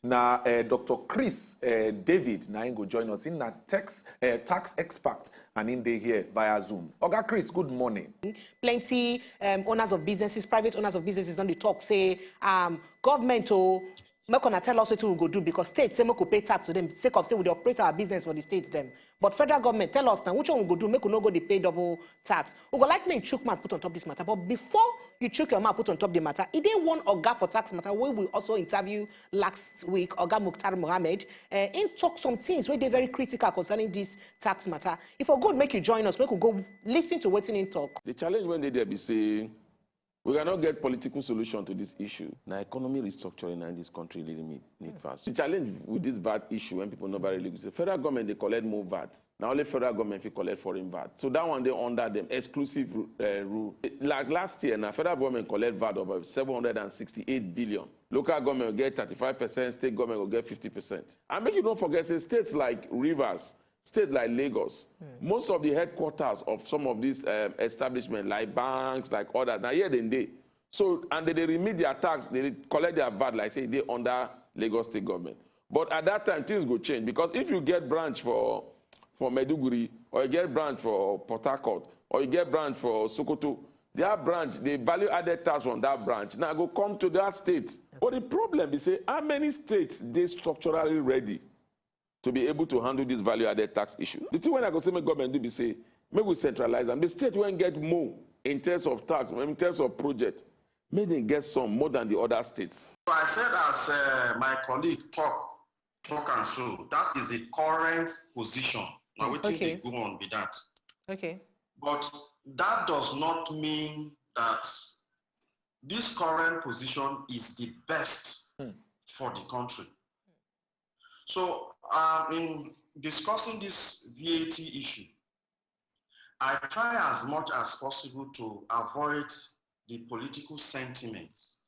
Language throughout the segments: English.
Now, Dr. Chris David now go join us in a tax expert and in day here via Zoom. Oga Chris, good morning. Plenty owners of businesses, private owners of businesses on the talk say government make una tell us what we go do because states say make we pay tax to them sake of say we dey operate our business for the states them. But federal government tell us now which one we go do make we no go dey pay double tax. We go like me chook mouth put on top this matter. But before you chook your mouth put on top the matter, it dey one oga for tax matter wey we also interview last week, Oga Mukhtar Mohammed. He talk some things wey dey very critical concerning this tax matter. If for good make you join us, make we go listen to wetin he talk. The challenge when they there be say we cannot get political solution to this issue. Now, economy restructuring in this country really need fast. The challenge with this VAT issue when people never really say federal government they collect more VAT. Now only federal government will collect foreign VAT. So that one they under them exclusive rule. Like last year, now federal government collect VAT of 768 billion. Local government will get 35%, state government will get 50%. And make you don't forget, say states like Rivers, states like Lagos, most of the headquarters of some of these establishments, like banks, like others, now here they. So, and they remit their tax, they collect their VAT, like say, they under Lagos state government. But at that time, things go change. Because if you get branch for Maiduguri, or you get branch for Port Harcourt, or you get branch for Sokoto, their branch, the value added tax on that branch, now go come to that state. But the problem is, say, how many states they structurally ready to be able to handle this value-added tax issue? The thing when I go say my government do be say, maybe we centralize them. The state won't get more in terms of tax, in terms of project. May they get some more than the other states. So I said as my colleague talk and show, that is the current position. Now we think they go on with that. Okay. But that does not mean that this current position is the best for the country. So in discussing this VAT issue, I try as much as possible to avoid the political sentiments,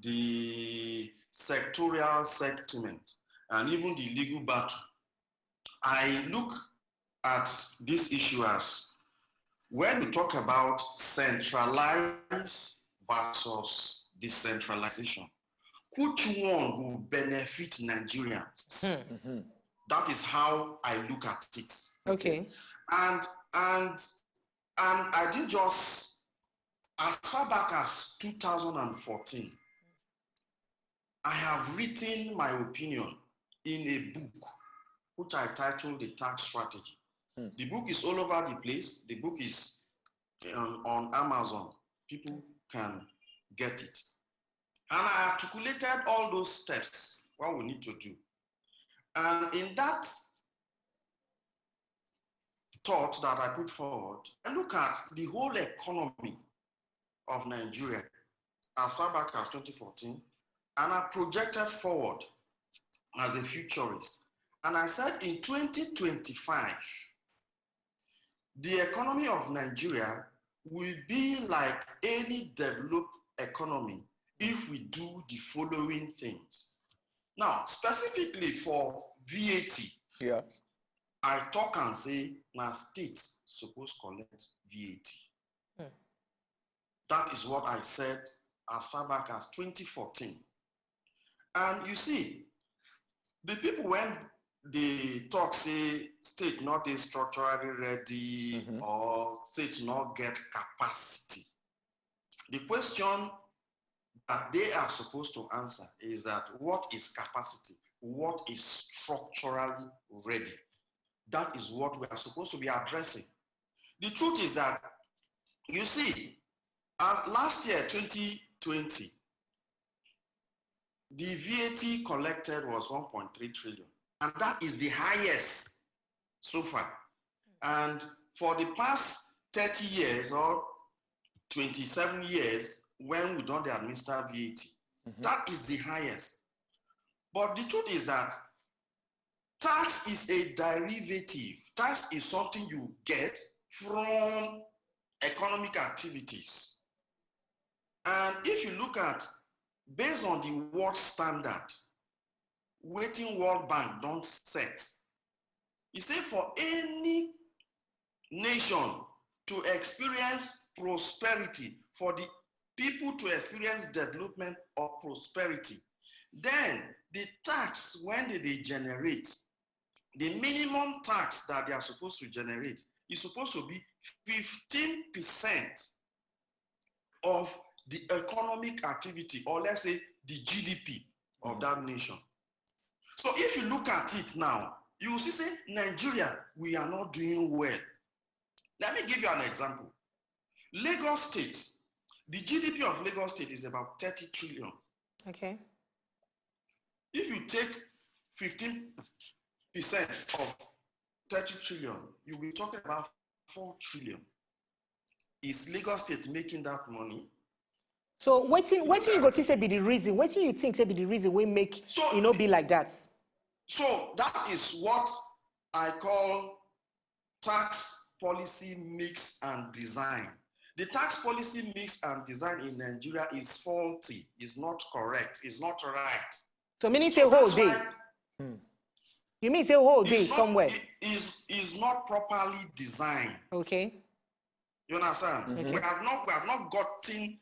the sectorial sentiment, and even the legal battle. I look at this issue as when we talk about centralized versus decentralization, which one will benefit Nigerians? That is how I look at it. Okay. And I did just, as far back as 2014, I have written my opinion in a book, which I titled The Tax Strategy. The book is all over the place. The book is on Amazon. People can get it. And I articulated all those steps, what we need to do. And in that thought that I put forward, I look at the whole economy of Nigeria as far back as 2014, and I projected forward as a futurist. And I said in 2025, the economy of Nigeria will be like any developed economy if we do the following things. Now, specifically for VAT, I talk and say, now states supposed to collect VAT. That is what I said as far back as 2014. And you see, the people when they talk say state not is structurally ready or state not get capacity. The question that they are supposed to answer is that what is capacity? What is structurally ready? That is what we are supposed to be addressing. The truth is that, you see, last year, 2020, the VAT collected was 1.3 trillion. And that is the highest so far. And for the past 30 years or 27 years, when we don't administer VAT, that is the highest. But the truth is that tax is a derivative. Tax is something you get from economic activities. And if you look at, based on the world standard, waiting World Bank don't set, he said for any nation to experience prosperity, for the people to experience development or prosperity, Then the tax, when they generate, the minimum tax that they are supposed to generate is supposed to be 15% of the economic activity, or let's say the GDP of that nation. So if you look at it now, you will see, say, Nigeria, we are not doing well. Let me give you an example. Lagos State, the GDP of Lagos State is about 30 trillion. Okay. If you take 15% of 30 trillion, you'll be talking about 4 trillion. Is Lagos State making that money? So what you go to say be the reason? What you think say be the reason we make be like that? So that is what I call tax policy mix and design. The tax policy mix and design in Nigeria is faulty, is not correct, is not right. So meaning say whole day. You mean say whole day somewhere? Is not properly designed. Okay. You understand? Okay. We have not gotten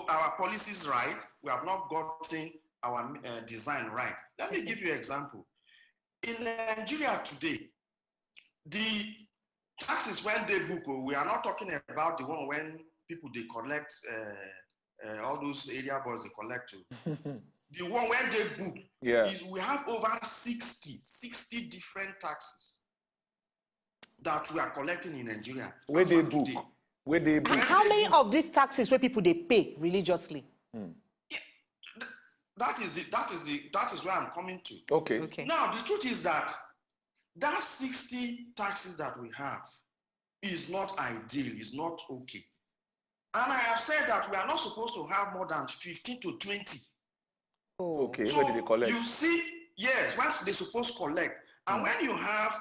our policies right. We have not gotten our design right. Let me give you an example. In Nigeria today, the taxes when they book, we are not talking about the one when people they collect all those area boys they collect to. The one when they book, is we have over 60 different taxes that we are collecting in Nigeria. Where they book? Where they book? And how many of these taxes where people they pay religiously? Yeah, that is where I'm coming to. Okay. Now the truth is that 60 taxes that we have is not ideal, is not okay. And I have said that we are not supposed to have more than 15 to 20. Oh. Okay, So where did they collect? you see, yes, once they're supposed to collect. And when you have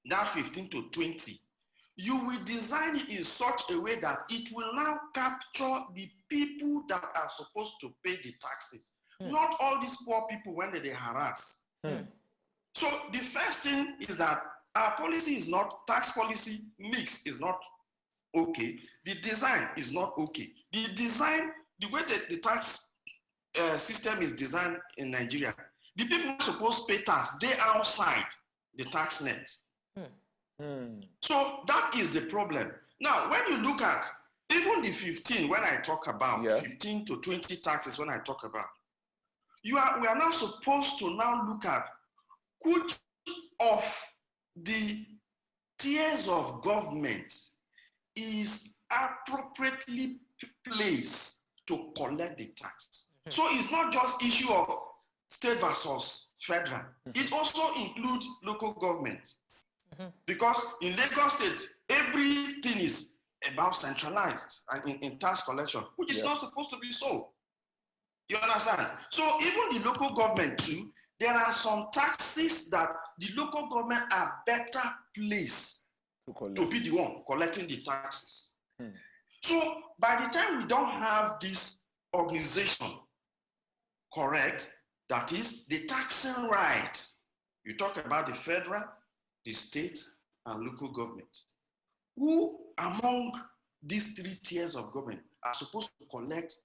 that 15 to 20, you will design it in such a way that it will now capture the people that are supposed to pay the taxes. Not all these poor people when they harass. So the first thing is that our policy is not, tax policy mix is not okay. The design is not okay. The design, the way that the tax system is designed in Nigeria, the people who are supposed to pay tax, they are outside the tax net. So that is the problem. Now, when you look at even the 15, when I talk about 15 to 20 taxes, when I talk about, we are now supposed to now look at which of the tiers of government is appropriately placed to collect the tax. So it's not just issue of state versus federal. It also includes local government. Because in Lagos State, everything is about centralized in tax collection, which is not supposed to be so. You understand? So even the local government too, there are some taxes that the local government are better placed to be the one collecting the taxes. So by the time we don't have this organization correct, that is the taxing rights, you talk about the federal, the state, and local government. Who among these three tiers of government are supposed to collect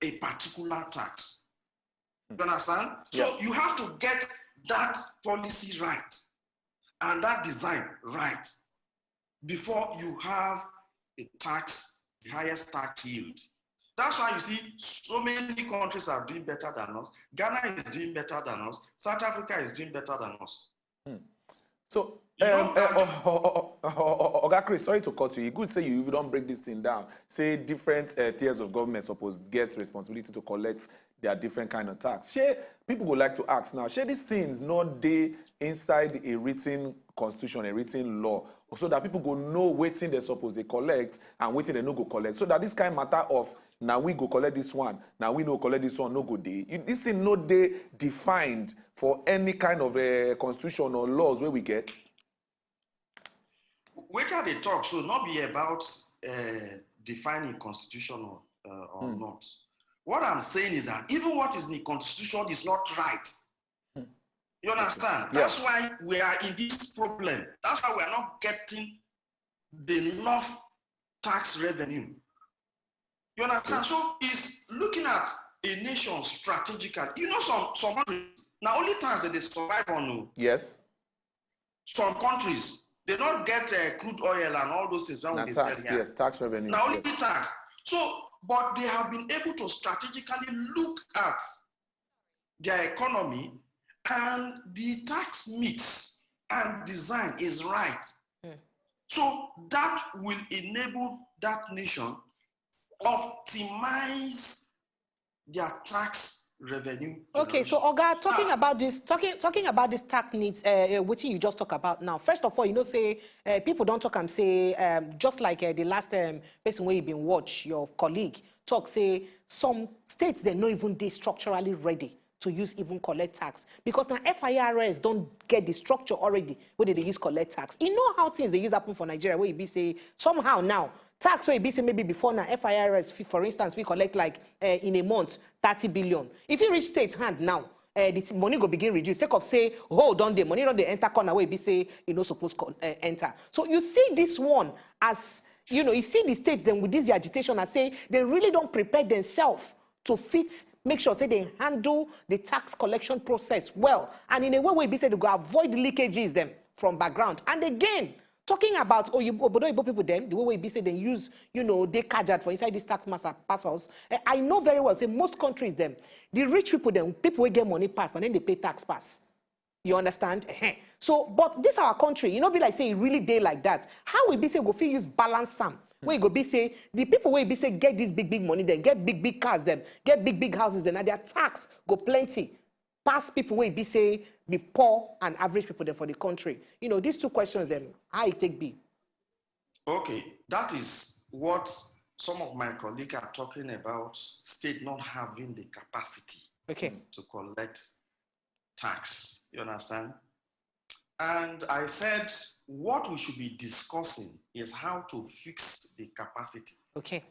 a particular tax? You understand? So you have to get that policy right and that design right before you have a tax, the highest tax yield. That's why you see so many countries are doing better than us. Ghana is doing better than us. South Africa is doing better than us. So, Oga Chris, sorry to cut you. You could say you don't break this thing down. Say different tiers of government supposed to get responsibility to collect their different kind of tax. People would like to ask now, these things not they inside a written constitution, a written law, so that people go know waiting they suppose they collect and waiting they no go collect. So that this kind of matter of now we go collect this one, now we no collect this one, no go day. This thing no they defined for any kind of constitution or laws where we get. Whether they talk should not be about defining constitution or not. What I'm saying is that even what is in the constitution is not right. You understand? Okay. That's why we are in this problem. That's why we are not getting enough tax revenue. You understand? So it's looking at a nation strategically, you know, some countries, now only times that they survive on. Yes. Some countries, they don't get crude oil and all those things when Now they tax, sell here. yes, tax revenue. Now only Yes. tax. So, but they have been able to strategically look at their economy, and the tax mix and design is right. So that will enable that nation optimize their tax revenue. Okay, so Oga, talking about this tax needs, what you just talk about now. First of all, you know, say people don't talk and say just like the last person where you been watch your colleague talk, say some states they not even they structurally ready to use even collect tax because now FIRS don't get the structure already where they use collect tax. You know how things they use happen for Nigeria where you be say somehow now. Tax where be say maybe before now FIRS, for instance, we collect like in a month 30 billion. If you reach state's hand now, the money go begin reduce. Sake of say, hold on, the money don't they enter corner where be say you know supposed to enter. So you see this one as you know, you see the states then with this agitation and say they really don't prepare themselves to fit, make sure say they handle the tax collection process well, and in a way where be say they go avoid leakages them from background. And again. Talking about Obodo people them, the way we say they use, you know, they cadget for inside these tax master parcels. I know very well, say most countries them, the rich people them, people will get money passed and then they pay tax pass. You understand? So, but this our country, you know, be like say it really day like that. How will be say go feel use balance some? Where you go be say the people where be say get this big money, then get big cars, them get big houses, then and their tax go plenty. Past people will be say be poor and average people there for the country. You know, these two questions how it take be. Okay, that is what some of my colleagues are talking about, state not having the capacity to collect tax. You understand? And I said what we should be discussing is how to fix the capacity. Okay.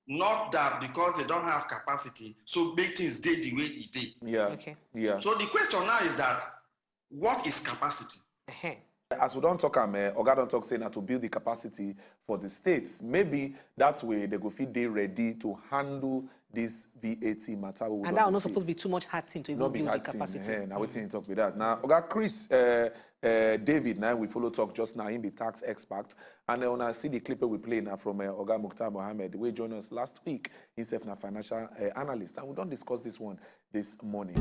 Not that because they don't have capacity, so make things day the way it did. Yeah. Okay. Yeah. So the question now is that, what is capacity? As we don't talk, Oga don't talk saying that to build the capacity for the states. Maybe that way they go feel they ready to handle this VAT matter. And that will not supposed to be too much hard thing to even build the capacity. Now we talk with that. Now, Oga Chris David, now we follow talk just now, him be tax expert. And when I see the clip we play now from Oga Mukhtar Mohammed, we joined us last week, himself a financial analyst. And we don't discuss this one this morning.